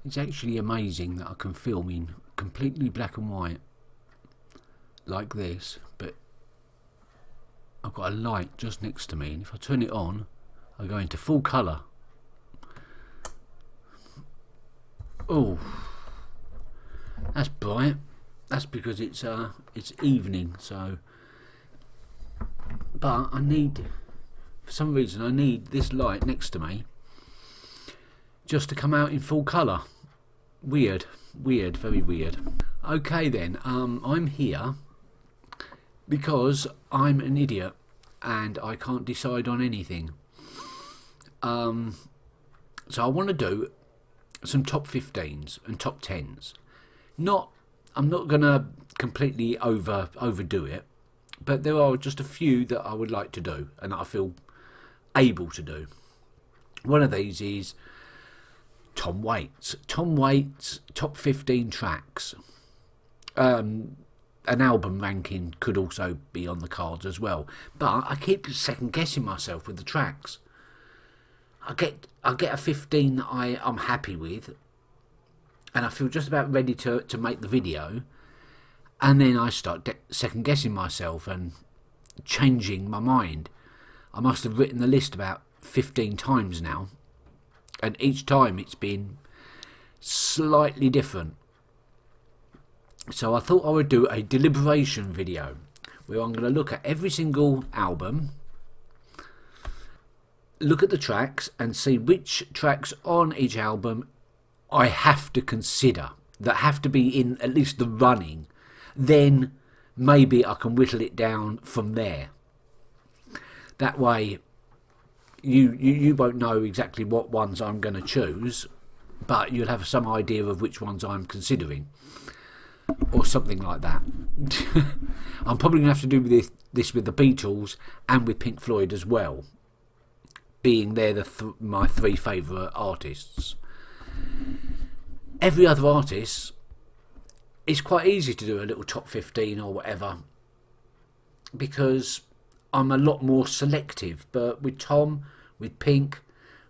It's actually amazing that I can film in completely black and white like this, but I've got a light just next to me, and if I turn it on I go into full colour. Oh, that's bright. That's because it's evening, so. But I need, for some reason, I need this light next to me just to come out in full colour. Weird, very weird. Okay then, I'm here because I'm an idiot and I can't decide on anything. So I want to do some top 15s and top 10s. I'm not gonna completely overdo it, but there are just a few that I would like to do and that I feel able to do. One of these is Tom Waits top 15 tracks. An album ranking could also be on the cards as well, but I keep second guessing myself with the tracks. I get a 15 that I'm happy with, and I feel just about ready to make the video, and then I start second guessing myself and changing my mind. I must have written the list about 15 times now, and each time it's been slightly different. So I thought I would do a deliberation video where I'm going to look at every single album, look at the tracks and see which tracks on each album I have to consider, that have to be in at least the running. Then maybe I can whittle it down from there. That way you won't know exactly what ones I'm going to choose, but you'll have some idea of which ones I'm considering, or something like that. I'm probably going to have to do this with the Beatles and with Pink Floyd as well, being they're my three favourite artists. Every other artist, it's quite easy to do a little top 15 or whatever, because I'm a lot more selective. But with Tom, with Pink,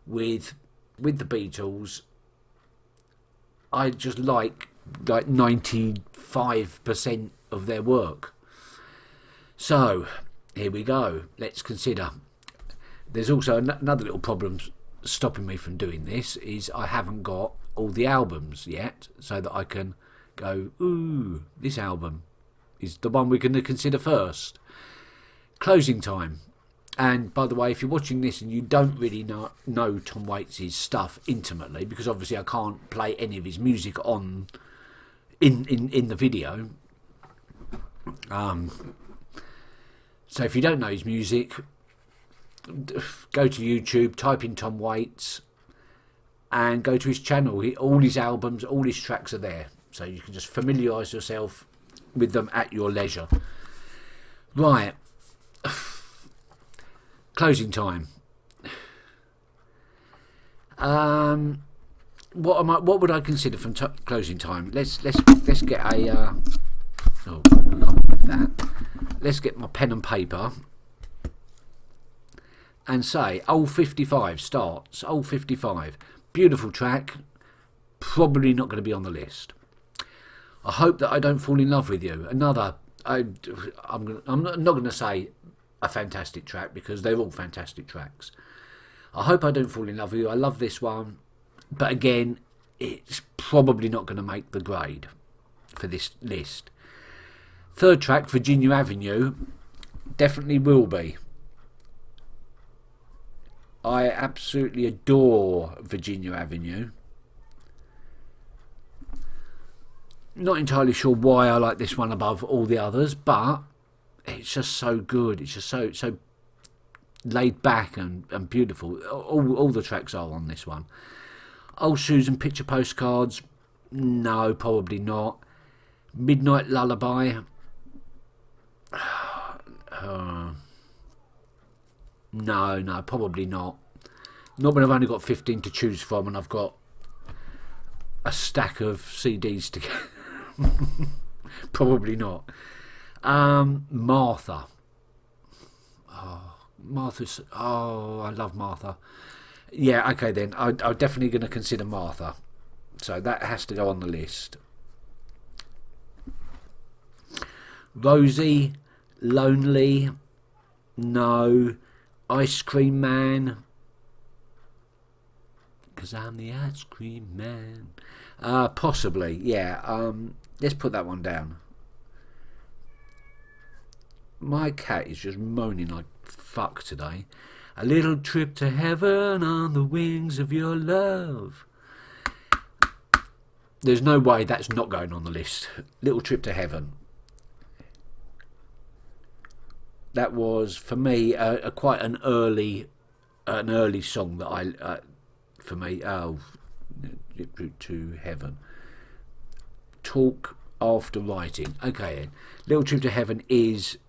with the Beatles, I just like 95% of their work. So here we go. Let's consider. There's also another little problem stopping me from doing this, is I haven't got all the albums yet, so that I can go, ooh, this album is the one we're going to consider first. Closing time. And by the way, if you're watching this and you don't really know Tom Waits' stuff intimately, because obviously I can't play any of his music on in the video, so if you don't know his music, go to YouTube, type in Tom Waits and go to his channel. All his albums, all his tracks are there, so you can just familiarise yourself with them at your leisure. Right. Closing time. What would I consider from closing time? Let's get a oh, I can't move that. Let's get my pen and paper and say old 55 starts. Old 55, beautiful track, probably not going to be on the list. I hope that I don't fall in love with you. I'm not going to say a fantastic track, because they're all fantastic tracks. I hope I don't fall in love with you. I love this one, but again, it's probably not going to make the grade for this list. Third track, Virginia Avenue, definitely will be. I absolutely adore Virginia Avenue. Not entirely sure why I like this one above all the others, but it's just so good. It's just so laid back and beautiful. All the tracks are on this one. Old Susan, Picture Postcards, no, probably not. Midnight Lullaby, no, probably not. Not when I've only got 15 to choose from and I've got a stack of CDs to get. Probably not. Martha. Martha's. Oh, I love Martha. Yeah, okay then. I'm definitely going to consider Martha. So that has to go on the list. Rosie, Lonely, no. Ice Cream Man, because I'm the ice cream man. Possibly, yeah. Let's put that one down. My cat is just moaning like fuck today. A little trip to heaven on the wings of your love. There's no way that's not going on the list. Little Trip to Heaven. That was for me quite an early song that I for me. Oh, Little Trip to Heaven. Talk After Writing. Okay, then. Little Trip to Heaven is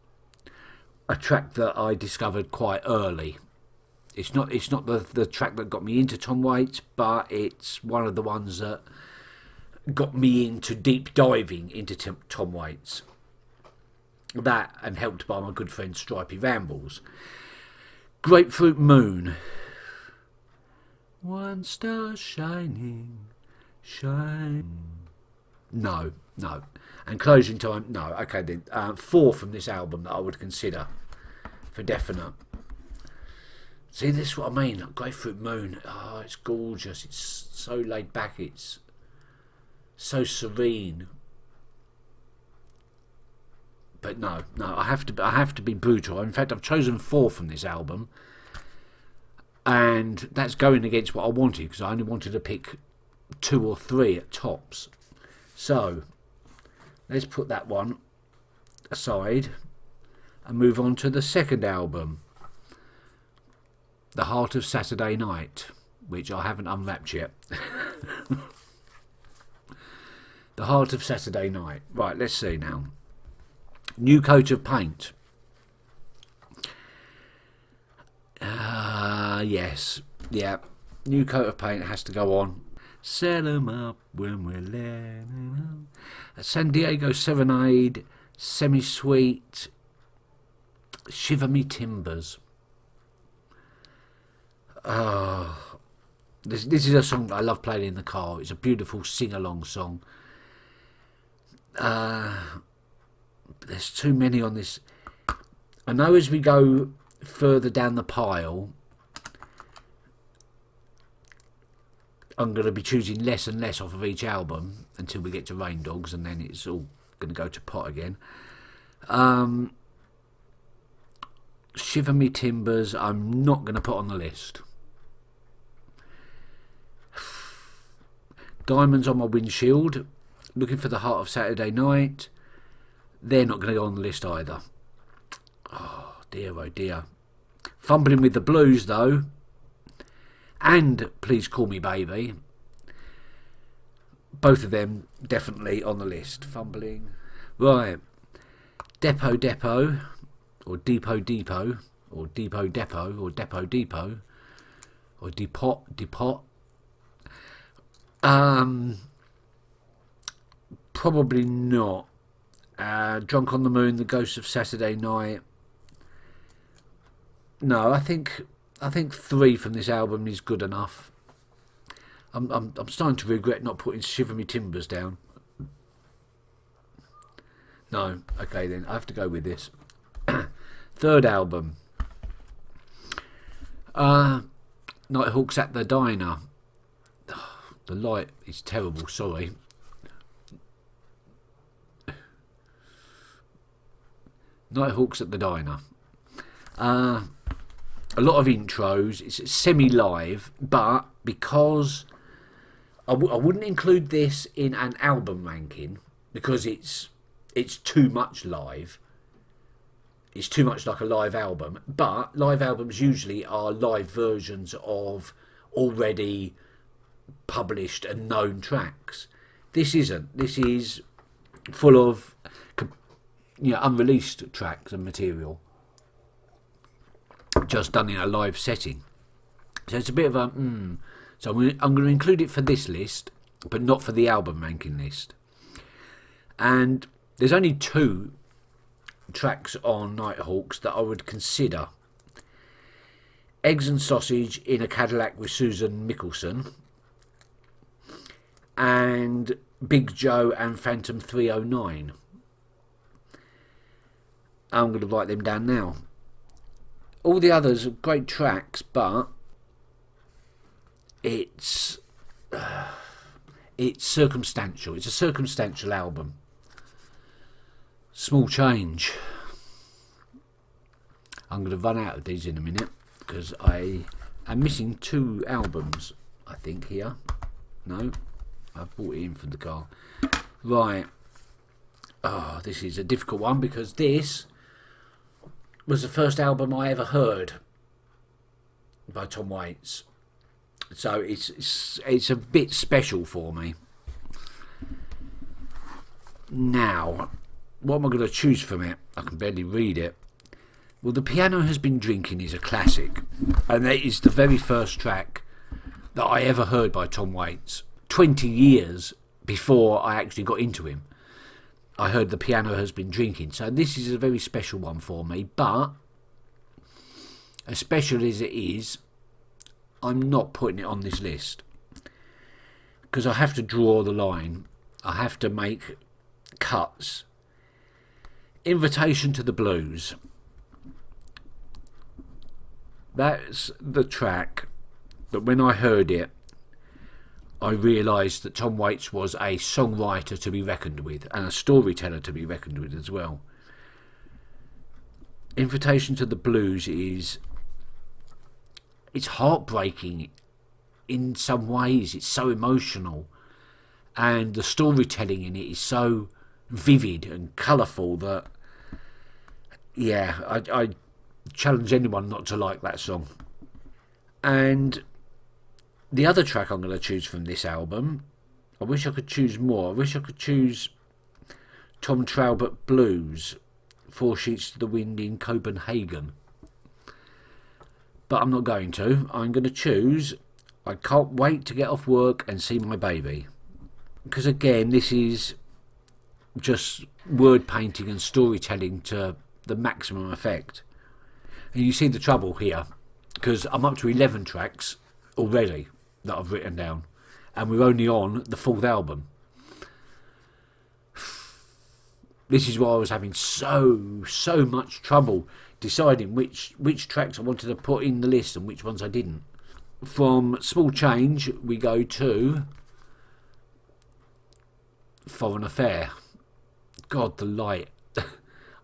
a track that I discovered quite early. It's not the track that got me into Tom Waits, but it's one of the ones that got me into deep diving into Tom Waits. That, and helped by my good friend Stripey Rambles. Grapefruit Moon. One star shining, shine. No. And Closing Time, no. Okay then. 4 from this album that I would consider for definite. See, this is what I mean. Like Grapefruit Moon. Oh, it's gorgeous. It's so laid back. It's so serene. But no, I have to be brutal. In fact, I've chosen 4 from this album, and that's going against what I wanted, because I only wanted to pick 2 or 3 at tops. So let's put that one aside and move on to the second album, The Heart of Saturday Night, which I haven't unwrapped yet. The Heart of Saturday Night. Right, let's see now. New Coat of Paint. Yes. Yeah. New Coat of Paint has to go on. Set 'em up when we're letting 'em. San Diego Serenade. Semi-Sweet. Shiver Me Timbers. This is a song that I love playing in the car. It's a beautiful sing-along song. There's too many on this. I know as we go further down the pile, I'm going to be choosing less and less off of each album until we get to Rain Dogs, and then it's all going to go to pot again. Shiver Me Timbers, I'm not going to put on the list. Diamonds on My Windshield, Looking for the Heart of Saturday Night, they're not going to go on the list either. Oh dear. Fumbling with the Blues though, and Please Call Me Baby, both of them definitely on the list. Fumbling. Right. Depot, or Depot, or Depot Depot, or Depot Depot, or Depot. Probably not. Drunk on the Moon, The Ghost of Saturday Night. No, I think 3 from this album is good enough. I'm starting to regret not putting Shiver Me Timbers down. No, okay then, I have to go with this. Third album. Nighthawks at the Diner. The light is terrible, sorry. Nighthawks at the Diner. A lot of intros. It's semi-live, but because I wouldn't include this in an album ranking, because it's too much live. It's too much like a live album. But live albums usually are live versions of already published and known tracks. This isn't. This is full of unreleased tracks and material, just done in a live setting. So it's a bit of a So I'm going to include it for this list, but not for the album ranking list. And there's only 2 tracks on Nighthawks that I would consider. Eggs and Sausage in a Cadillac with Susan Mickelson, and Big Joe and Phantom 309. I'm going to write them down now. All the others are great tracks, but it's circumstantial. It's a circumstantial album. Small Change. I'm going to run out of these in a minute because I am missing 2 albums, I think, here. No, I brought it in from the car. Right. Oh, this is a difficult one because this was the first album I ever heard by Tom Waits. So it's a bit special for me. Now, what am I going to choose from it? I can barely read it. Well, The Piano Has Been Drinking is a classic, and that is the very first track that I ever heard by Tom Waits. 20 years before I actually got into him, I heard The Piano Has Been Drinking. So this is a very special one for me, but as special as it is, I'm not putting it on this list because I have to draw the line. I have to make cuts. Invitation to the Blues. That's the track that when I heard it, I realised that Tom Waits was a songwriter to be reckoned with and a storyteller to be reckoned with as well. Invitation to the Blues it's heartbreaking in some ways. It's so emotional, and the storytelling in it is so vivid and colourful that, yeah, I challenge anyone not to like that song. And the other track I'm going to choose from this album, I wish I could choose more. I wish I could choose Tom Traubert Blues, 4 Sheets to the Wind in Copenhagen. But I'm not going to. I'm going to choose I Can't Wait to Get Off Work and See My Baby. Because again, this is just word painting and storytelling to the maximum effect. And you see the trouble here, because I'm up to 11 tracks already that I've written down, and we're only on the 4th album. This is why I was having so much trouble deciding which tracks I wanted to put in the list and which ones I didn't. From Small Change we go to Foreign Affair. God, the light.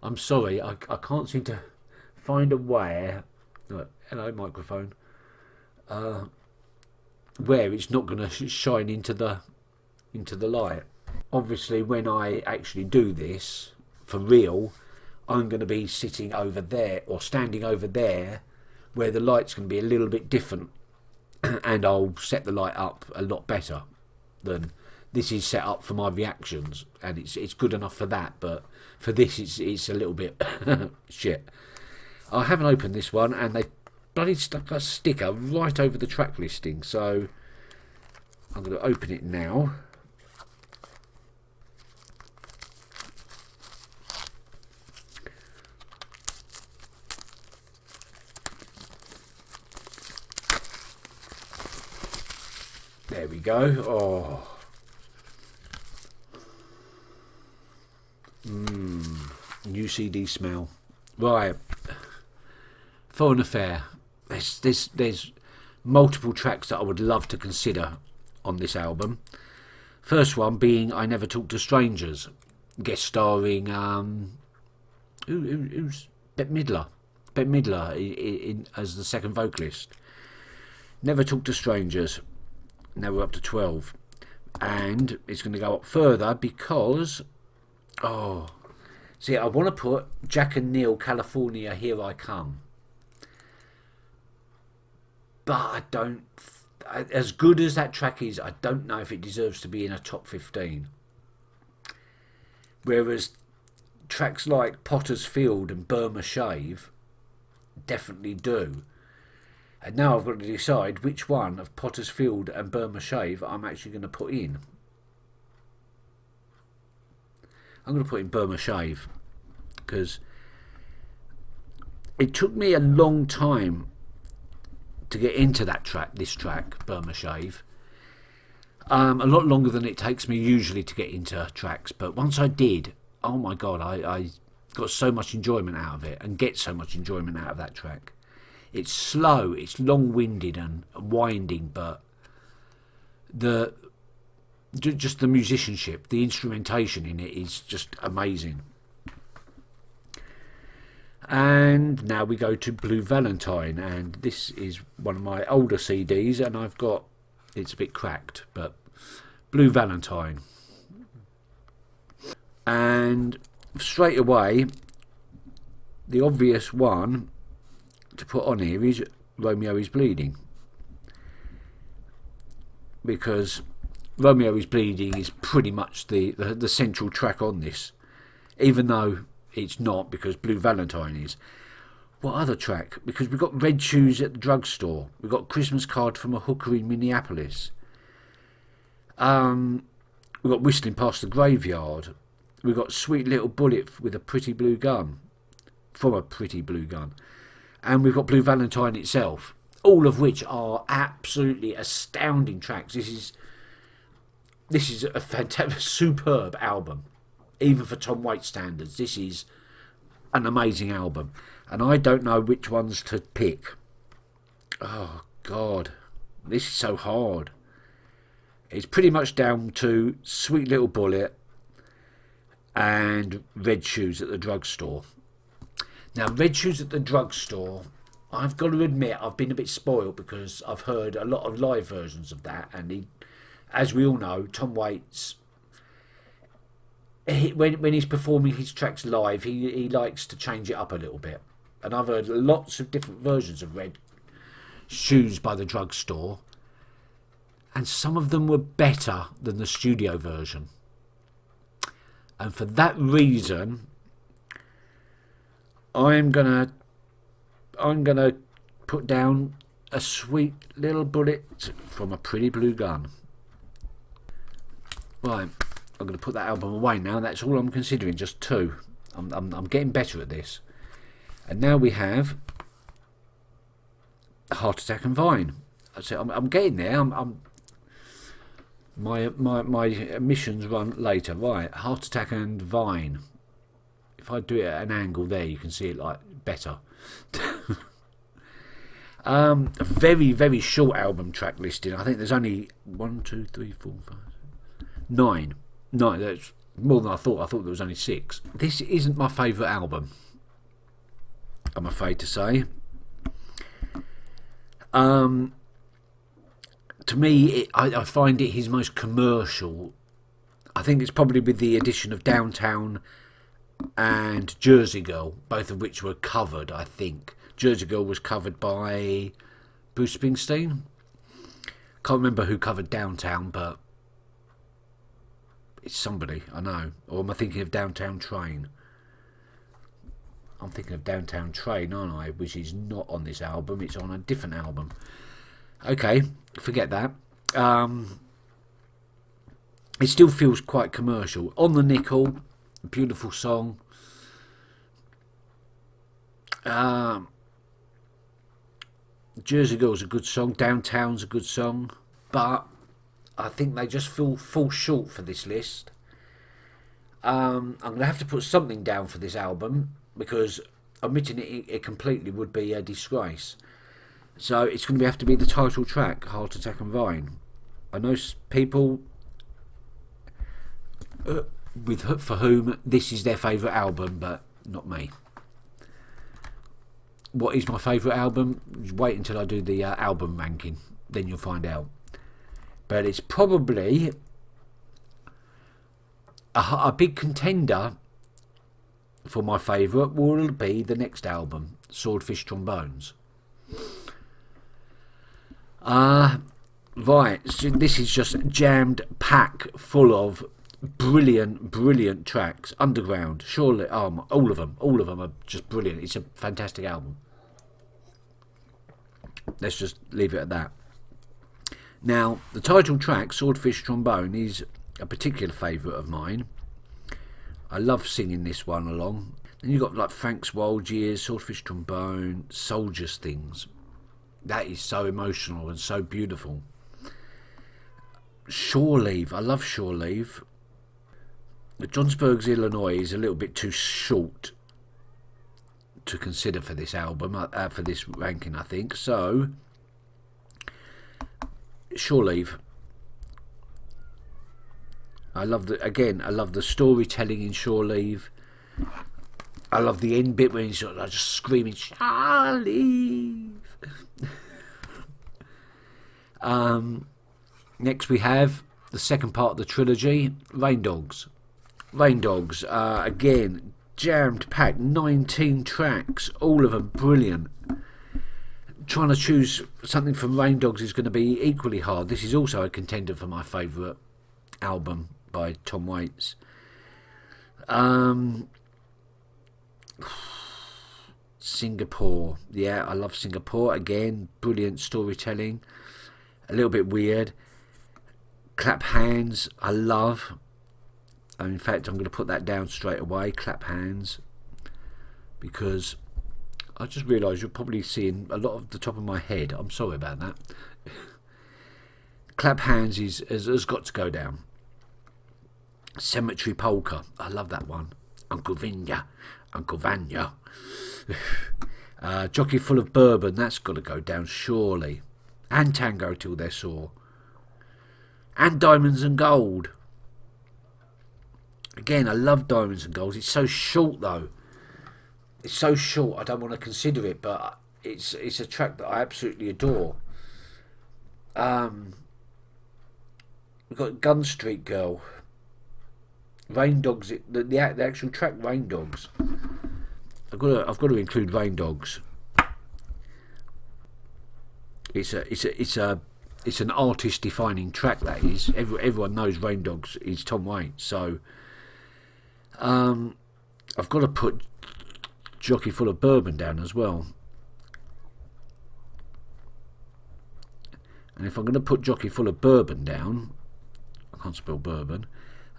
I'm sorry, I can't seem to find a way. Hello, microphone. Where it's not going to shine into the light. Obviously, when I actually do this for real, I'm going to be sitting over there or standing over there, where the light's going to be a little bit different, and I'll set the light up a lot better than this is set up for my reactions, and it's good enough for that. But for this, it's a little bit shit. I haven't opened this one, and they bloody stuck a sticker right over the track listing, so I'm going to open it now. There we go. Oh. New CD smell. Right. Foreign Affair. There's multiple tracks that I would love to consider on this album. First one being I Never Talk to Strangers, guest starring who's Bette Midler. Bette Midler in as the second vocalist. Never Talk to Strangers. Now we're up to 12, and it's going to go up further because see, I want to put Jack and Neil, California, Here I Come. But I don't, as good as that track is, I don't know if it deserves to be in a top 15. Whereas tracks like Potter's Field and Burma Shave definitely do. And now I've got to decide which one of Potter's Field and Burma Shave I'm actually going to put in. I'm going to put in Burma Shave because it took me a long time to get into that track, this track, Burma Shave. A lot longer than it takes me usually to get into tracks, but once I did, oh my god, I got so much enjoyment out of it, and get so much enjoyment out of that track. It's slow, it's long-winded and winding, but just the musicianship, the instrumentation in it is just amazing. And now we go to Blue Valentine, and this is one of my older CDs, and it's a bit cracked, but Blue Valentine. And straight away, the obvious one to put on here is Romeo is Bleeding, because Romeo is Bleeding is pretty much the central track on this, even though it's not, because Blue Valentine is. What other track? Because we've got Red Shoes at the Drugstore. We've got Christmas Card from a Hooker in Minneapolis. We've got Whistling Past the Graveyard. We've got Sweet Little Bullet with a Pretty Blue Gun. From a Pretty Blue Gun. And we've got Blue Valentine itself. All of which are absolutely astounding tracks. This is a fantastic, superb album. Even for Tom Waits standards, this is an amazing album. And I don't know which ones to pick. Oh, God. This is so hard. It's pretty much down to Sweet Little Bullet and Red Shoes at the Drugstore. Now, Red Shoes at the Drugstore, I've got to admit, I've been a bit spoiled because I've heard a lot of live versions of that. And as we all know, Tom Waits, when he's performing his tracks live, he likes to change it up a little bit. And I've heard lots of different versions of Red Shoes by the Drugstore, and some of them were better than the studio version. And for that reason, I'm gonna put down a Sweet Little Bullet from a Pretty Blue Gun. Right. I'm going to put that album away now. That's all I'm considering, just two. I'm getting better at this. And now we have Heart Attack and Vine. So I'm getting there. My missions run later. Right, Heart Attack and Vine. If I do it at an angle there, you can see it like better. A very, very short album track listing. I think there's only 1, 2, 3, 4, 5, 9. No, that's more than I thought. I thought there was only 6. This isn't my favourite album, I'm afraid to say. To me, I find it his most commercial. I think it's probably with the addition of Downtown and Jersey Girl, both of which were covered, I think. Jersey Girl was covered by Bruce Springsteen. Can't remember who covered Downtown, but it's somebody, I know. Or am I thinking of Downtown Train? I'm thinking of Downtown Train, aren't I? Which is not on this album. It's on a different album. Okay, forget that. It still feels quite commercial. On the Nickel, beautiful song. Jersey Girl's a good song. Downtown's a good song. But I think they just fall short for this list. I'm going to have to put something down for this album, because omitting it completely would be a disgrace. So it's going to have to be the title track, Heart Attack and Vine. I know people for whom this is their favourite album, but not me. What is my favourite album? Wait until I do the album ranking, then you'll find out. But it's probably a big contender for my favourite will be the next album, Swordfish Trombones. Right, so this is just jammed pack full of brilliant tracks. Underground, surely, all of them are just brilliant. It's a fantastic album. Let's just leave it at that. Now, the title track, Swordfish Trombone, is a particular favourite of mine. I love singing this one along. Then you've got like Frank's Wild Years, Swordfish Trombone, Soldiers Things. That is so emotional and so beautiful. Shore Leave. I love Shore Leave. Johnsburg's Illinois is a little bit too short to consider for this album, for this ranking, I think. So, Shore Leave. I love the storytelling in Shore Leave. I love the end bit where he's just screaming, "Shore Leave." Next we have the second part of the trilogy, Rain Dogs. Rain Dogs, again, jammed packed, 19 tracks, all of them brilliant. Trying to choose something from Rain Dogs is going to be equally hard. This is also a contender for my favourite album by Tom Waits. Singapore, yeah, I love Singapore. Again, brilliant storytelling, a little bit weird. Clap Hands, I love. In fact, I'm going to put that down straight away, Clap Hands, because I just realised you're probably seeing a lot of the top of my head. I'm sorry about that. Clap Hands has got to go down. Cemetery Polka, I love that one. Uncle Vanya. Jockey Full of Bourbon, that's got to go down surely. And Tango Till They're Sore. And Diamonds and Gold. Again, I love Diamonds and Gold. It's so short though. It's so short I don't want to consider it, but it's a track that I absolutely adore. We've got Gun Street Girl. Rain Dogs, the actual track Rain Dogs. I've got to include Rain Dogs. It's an artist-defining track, that is. Everyone knows Rain Dogs is Tom Waits, so I've got to put Jockey Full of Bourbon down as well. And if I'm going to put Jockey Full of Bourbon down, I can't spell bourbon,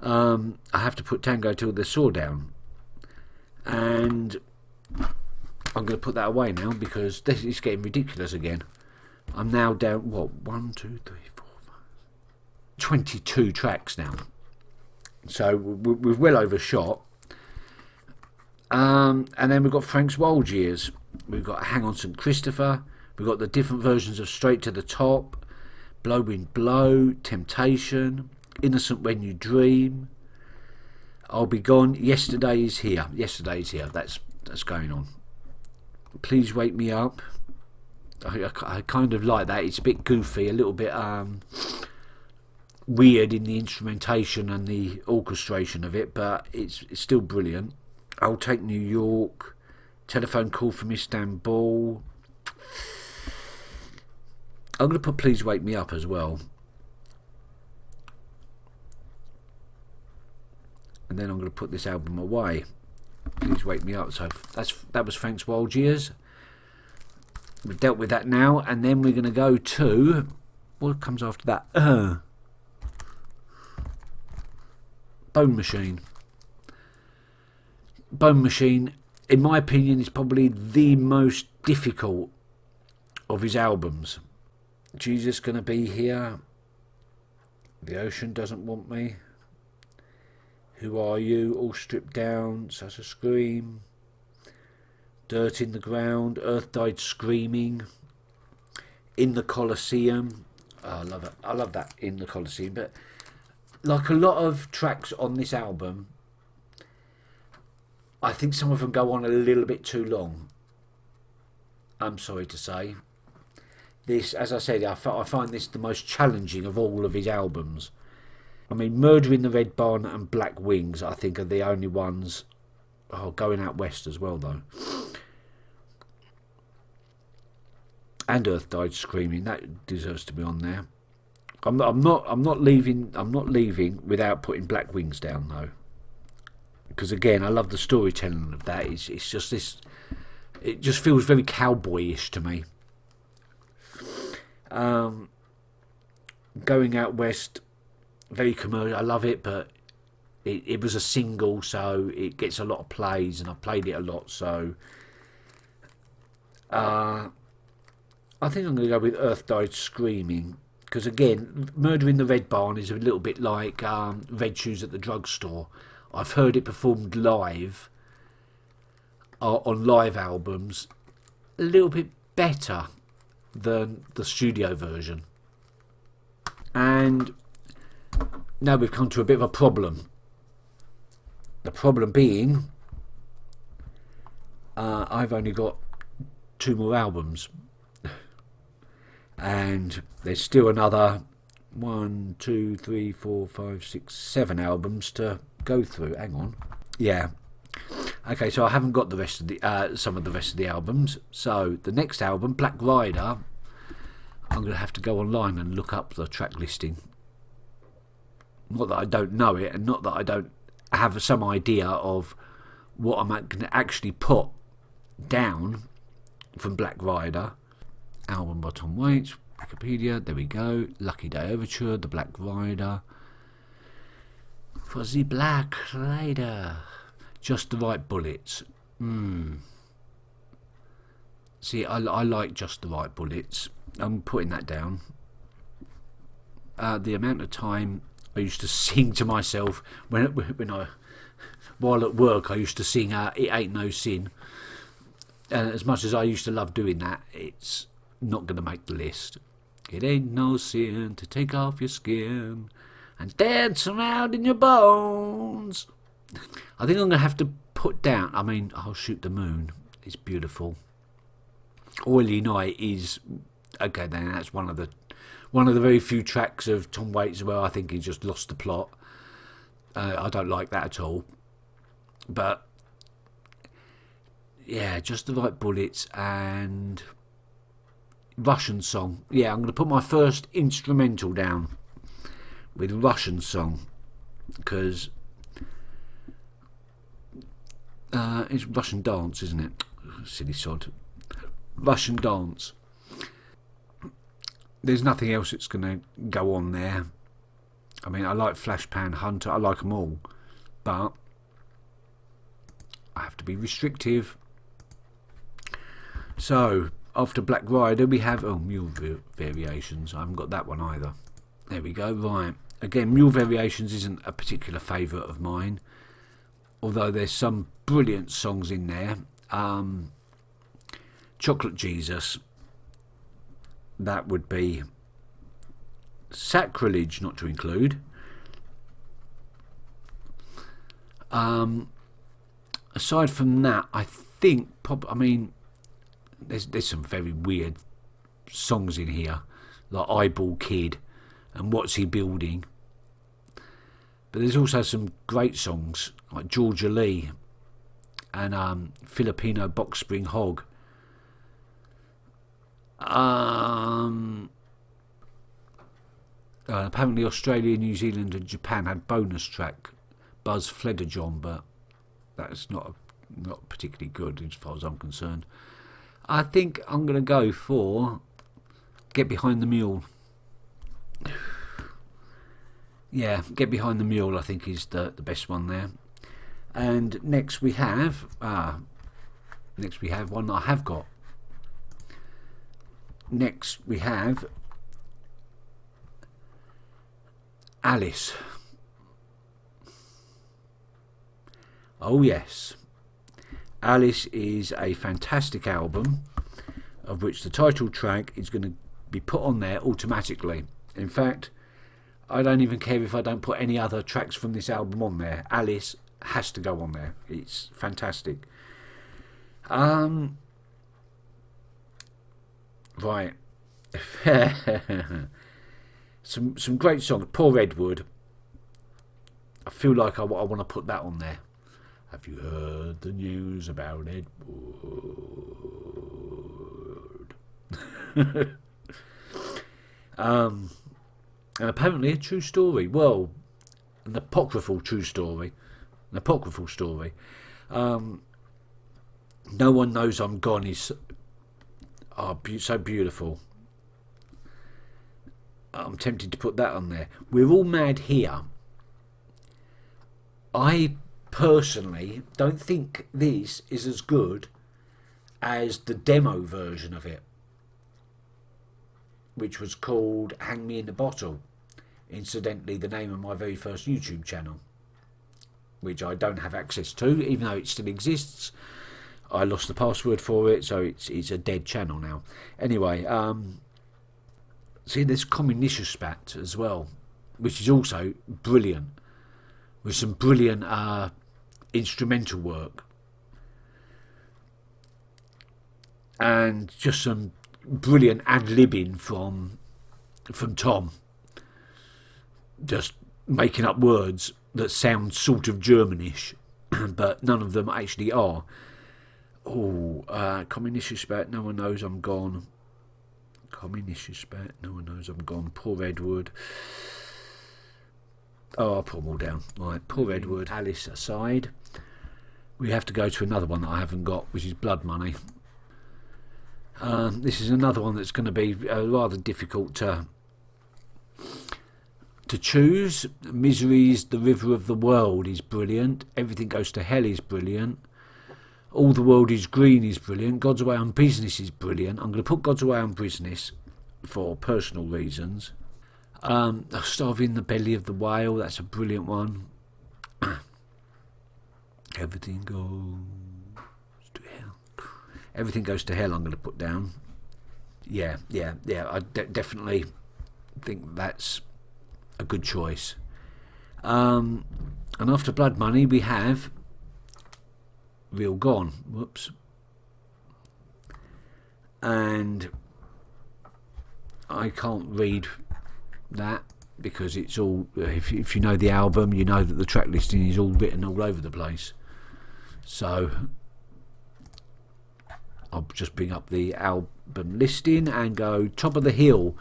I have to put Tango Till They're Sore down. And I'm going to put that away now because this is getting ridiculous again. I'm now down, what, 1, 2, 3, 4, 5, 22 tracks now. So we've well overshot. And then we've got Frank's Wild Years. We've got Hang On St Christopher. We've got the different versions of Straight to the Top, Blow Wind Blow, Temptation, Innocent When You Dream, I'll Be Gone, Yesterday Is Here. Yesterday Is Here. That's going on. Please Wake Me Up. I kind of like that. It's a bit goofy, a little bit weird in the instrumentation and the orchestration of it, but it's still brilliant. I'll Take New York, Telephone Call from Istanbul. I'm going to put Please Wake Me Up as well. And then I'm going to put this album away. Please Wake Me Up. So that was Frank's Wild Years. We've dealt with that now, and then we're going to go to what comes after that. Bone Machine. Bone Machine, in my opinion, is probably the most difficult of his albums. Jesus Gonna Be Here, The Ocean Doesn't Want Me, Who Are You, All Stripped Down, Such a Scream, Dirt in the Ground, Earth Died Screaming, In the Colosseum. Oh, I love it. I love that, In the Colosseum. But like a lot of tracks on this album, I think some of them go on a little bit too long. I'm sorry to say. This, as I said, I find this the most challenging of all of his albums. I mean, Murder in the Red Barn and Black Wings, I think, are the only ones. Oh, Going Out West as well, though. And Earth Died Screaming, that deserves to be on there. I'm not leaving without putting Black Wings down, though. Because again, I love the storytelling of that. It's just this. It just feels very cowboyish to me. Going Out West, very commercial. I love it, but it was a single, so it gets a lot of plays, and I played it a lot. So I think I'm going to go with Earth Died Screaming, because again, Murder in the Red Barn is a little bit like Red Shoes at the Drugstore. I've heard it performed live on live albums a little bit better than the studio version. And now we've come to a bit of a problem. The problem being I've only got 2 more albums, and there's still another 1, 2, 3, 4, 5, 6, 7 albums to go through. Hang on. Yeah. Okay, so I haven't got the rest of the some of the rest of the albums. So the next album, Black Rider, I'm going to have to go online and look up the track listing. Not that I don't know it, and not that I don't have some idea of what I'm going to actually put down from Black Rider. Album by Tom Waits, Wikipedia, there we go. Lucky Day Overture, The Black Rider. For the Black Rider. Just the Right Bullets. See, I like Just the Right Bullets. I'm putting that down. The amount of time I used to sing to myself while at work, I used to sing It Ain't No Sin. And as much as I used to love doing that, it's not going to make the list. It ain't no sin to take off your skin and dance around in your bones. I think I'm going to have to put down, I'll Shoot the Moon. It's beautiful. Oily Night is, okay then, that's one of the very few tracks of Tom Waits where I think he just lost the plot. I don't like that at all. But yeah, Just the Right Bullets and Russian Song. Yeah, I'm going to put my first instrumental down with Russian Song, because it's Russian Dance, isn't it? Silly sod. Russian Dance. There's nothing else that's going to go on there. I like Flashpan Hunter, I like them all, but I have to be restrictive. So after Black Rider we have Mule Variations. I haven't got that one either. There we go. Right, again, Mule Variations isn't a particular favourite of mine, although there's some brilliant songs in there. Chocolate Jesus, that would be sacrilege not to include. Aside from that, I think there's some very weird songs in here, like Eyeball Kid and What's He Building. But there's also some great songs like Georgia Lee and Filipino Box Spring Hog. Apparently Australia, New Zealand and Japan had bonus track Buzz Flederjohn, but that's not particularly good as far as I'm concerned. I think I'm going to go for Get Behind the Mule. Yeah, Get Behind the Mule I think is the best one there. And next we have one I have got. Next we have Alice. Oh yes, Alice is a fantastic album, of which the title track is going to be put on there automatically. In fact, I don't even care if I don't put any other tracks from this album on there. Alice has to go on there. It's fantastic. Right. some great songs. Poor Edward. I feel like I want to put that on there. Have you heard the news about Edward? And apparently a true story. Well, an apocryphal true story. An apocryphal story. No One Knows I'm Gone is so beautiful. I'm tempted to put that on there. We're All Mad Here. I personally don't think this is as good as the demo version of it. which was called Hang Me in the Bottle. Incidentally, the name of my very first YouTube channel, which I don't have access to, even though it still exists. I lost the password for it, so it's a dead channel now. Anyway, see, there's Communissuspat as well, which is also brilliant, with some brilliant instrumental work and just some brilliant ad-libbing from Tom, just making up words that sound sort of Germanish, but none of them actually are. Oh, Communissuspat, no one knows I'm gone. Communissuspat, no one knows I'm gone. Poor Edward. Oh, I'll put them all down. Right, poor Edward. Alice aside, we have to go to another one that I haven't got, which is Blood Money. This is another one that's going to be rather difficult to choose. Misery's The River of the World is brilliant. Everything Goes to Hell is brilliant. All the World is Green is brilliant. God's Away on Business is brilliant. I'm going to put God's Away on Business for personal reasons. Starve in the Belly of the Whale, that's a brilliant one. Everything Goes to Hell. Everything Goes to Hell I'm going to put down. Yeah, I definitely think that's a good choice. And after Blood Money we have Real Gone. Whoops. And I can't read that because it's all, if you know the album, you know that the track listing is all written all over the place. So I'll just bring up the album listing and go Top of the Hill.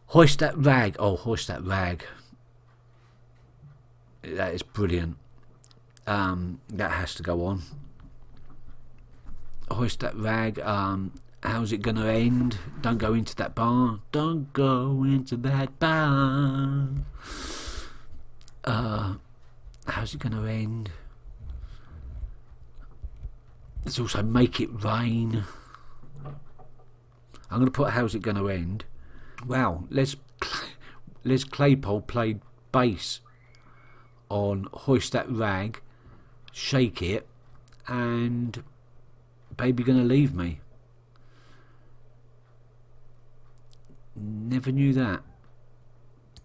Hoist That Rag. Oh, Hoist That Rag. That is brilliant. That has to go on. Hoist That Rag. How's It Gonna End? Don't Go Into That Bar. Don't go into that bar. How's It Gonna End? There's also Make It Rain. I'm going to put How's It Gonna End. Wow, Les Claypool played bass on Hoist That Rag, Shake It, and Baby Gonna Leave Me. Never knew that.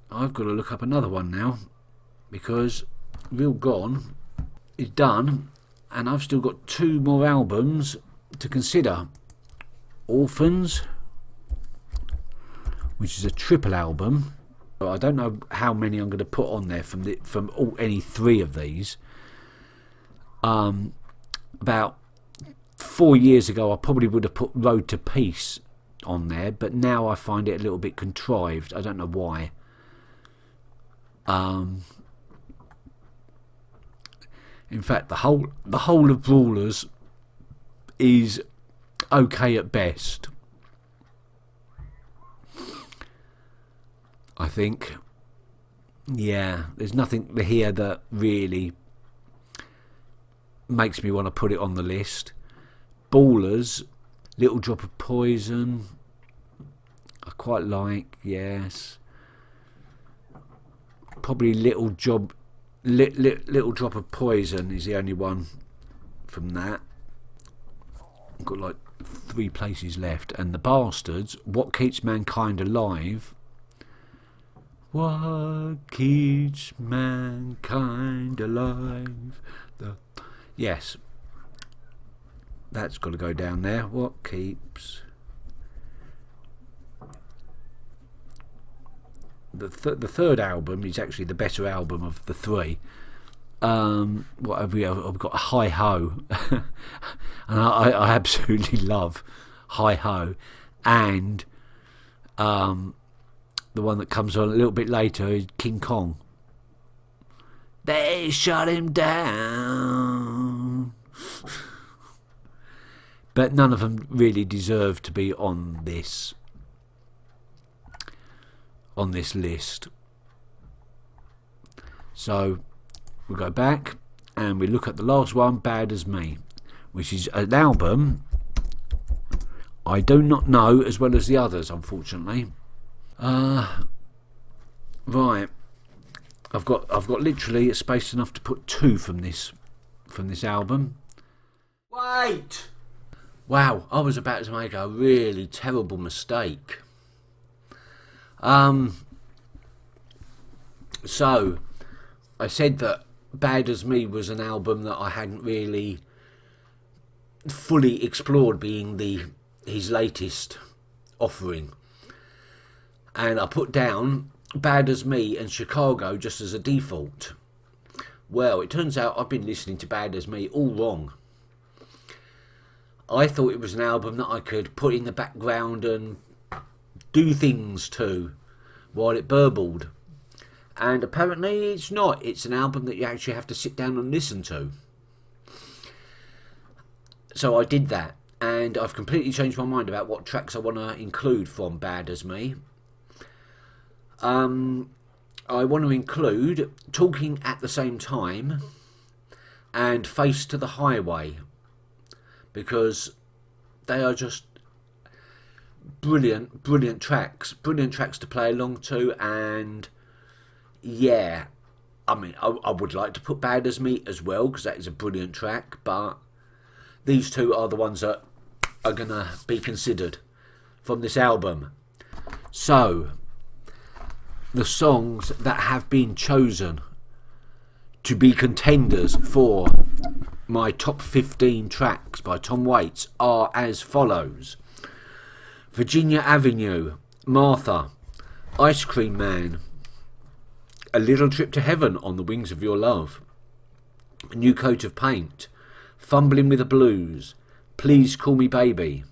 I've got to look up another one now because Real Gone is done and I've still got 2 more albums to consider. Orphans, which is a triple album. I don't know how many I'm going to put on there from any 3 of these. About 4 years ago I probably would have put Road to Peace on there, but now I find it a little bit contrived. I don't know why. In fact, the whole of Brawlers is okay at best, I think. Yeah, there's nothing here that really makes me want to put it on the list. Ballers, Little Drop of Poison, I quite like, yes. Probably Little Drop of Poison is the only one from that. I've got like 3 places left. And the Bastards, What Keeps Mankind Alive. What keeps mankind alive? Yes, that's got to go down there. What keeps the third album is actually the better album of the 3. What have we? I've got Hi Ho, and I absolutely love Hi Ho, and the one that comes on a little bit later is King Kong. They shut him down. But none of them really deserve to be on this list. So we go back and we look at the last one, Bad As Me, which is an album I do not know as well as the others, unfortunately. Right, I've got literally space enough to put 2 from this album. Wait! Wow, I was about to make a really terrible mistake. So I said that Bad As Me was an album that I hadn't really fully explored, being his latest offering, and I put down Bad As Me and Chicago just as a default. Well, it turns out I've been listening to Bad As Me all wrong. I thought it was an album that I could put in the background and do things to while it burbled, and apparently it's not. It's an album that you actually have to sit down and listen to. So I did that, and I've completely changed my mind about what tracks I want to include from Bad As Me. I want to include Talking at the Same Time and Face to the Highway, because they are just brilliant tracks to play along to. And yeah, I mean, I would like to put Bad As Me as well, because that is a brilliant track, but these 2 are the ones that are going to be considered from this album. So, the songs that have been chosen to be contenders for my top 15 tracks by Tom Waits are as follows: Virginia Avenue, Martha, Ice Cream Man, A Little Trip to Heaven on the Wings of Your Love, A New Coat of Paint, Fumbling with the Blues, Please Call Me Baby,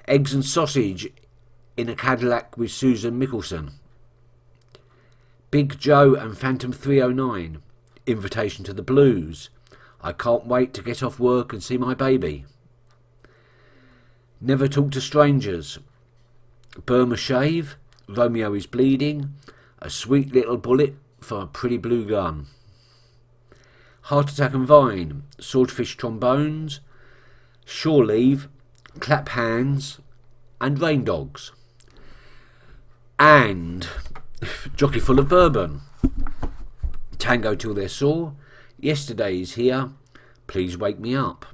Eggs and Sausage in a Cadillac with Susan Mickelson, Big Joe and Phantom 309, Invitation to the Blues, I Can't Wait to Get Off Work and See My Baby, Never Talk to Strangers, Burma Shave, Romeo is Bleeding, A Sweet Little Bullet for a Pretty Blue Gun, Heart Attack and Vine, Swordfish Trombones, Shore Leave, Clap Hands, and Rain Dogs. And Jockey Full of Bourbon, Tango Till They're Sore, Yesterday Is Here, Please Wake Me Up,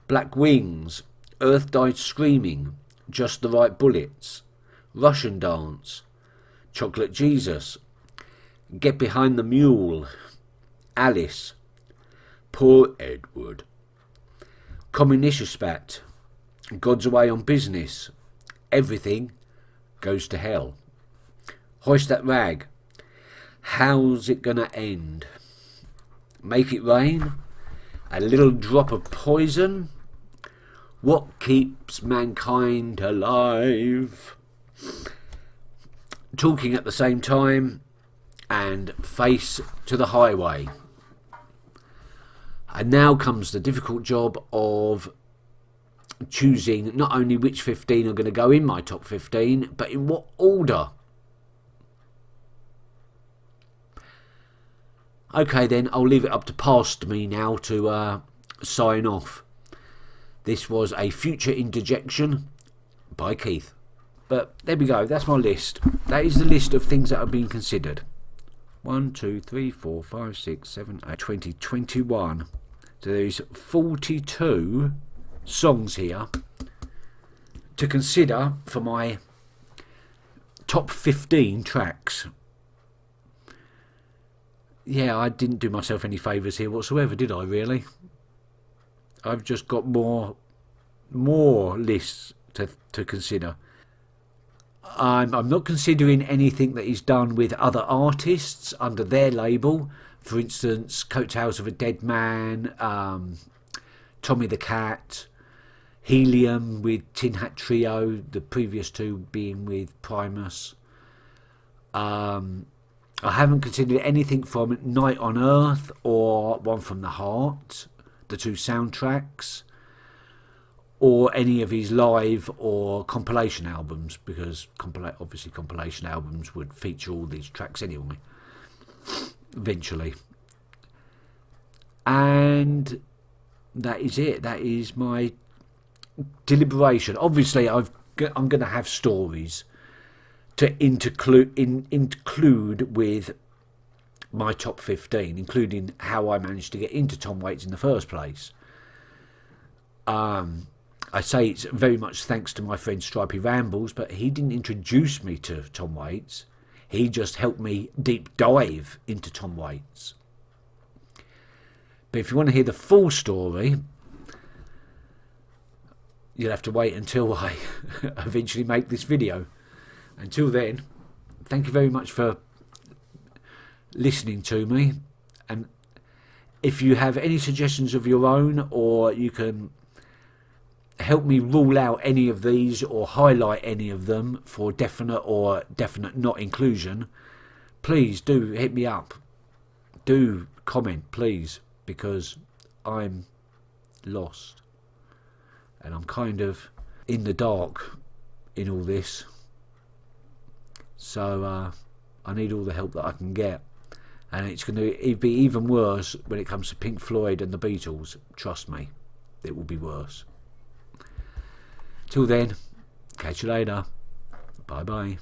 Black Wings, Earth Died Screaming, Just the Right Bullets, Russian Dance, Chocolate Jesus, Get Behind the Mule, Alice, Poor Edward, Communistispat, God's Away on Business, Everything Goes to Hell, Hoist That Rag, How's It Gonna End, Make It Rain, A Little Drop of Poison, What Keeps Mankind Alive, Talking at the Same Time, and Face to the Highway. And now comes the difficult job of choosing not only which 15 are going to go in my top 15, but in what order. Okay then, I'll leave it up to past me now to sign off. This was a Future Interjection by Keith. But there we go, that's my list. That is the list of things that have been considered. 1, 2, 3, 4, 5, 6, 7, 8, 20, 21. So there's 42 songs here to consider for my top 15 tracks. Yeah, I didn't do myself any favours here whatsoever, did I really? I've just got more lists to consider. I'm not considering anything that is done with other artists under their label. For instance, Coattails of a Dead Man, Tommy the Cat, Helium with Tin Hat Trio, the previous 2 being with Primus. I haven't considered anything from Night on Earth or One from the Heart, the 2 soundtracks, or any of his live or compilation albums, because obviously compilation albums would feature all these tracks anyway, eventually. And that is it. That is my deliberation. Obviously, I'm going to have stories to include with my top 15, including how I managed to get into Tom Waits in the first place. I say it's very much thanks to my friend Stripey Rambles, but he didn't introduce me to Tom Waits. He just helped me deep dive into Tom Waits. But if you want to hear the full story, you'll have to wait until I eventually make this video. Until then, thank you very much for listening to me. And if you have any suggestions of your own, or you can help me rule out any of these or highlight any of them for definite or definite not inclusion, please do hit me up. Do comment, please, because I'm lost and I'm kind of in the dark in all this. So I need all the help that I can get, and it's going to be even worse when it comes to Pink Floyd and the Beatles. Trust me, it will be worse. Till then, catch you later. Bye bye.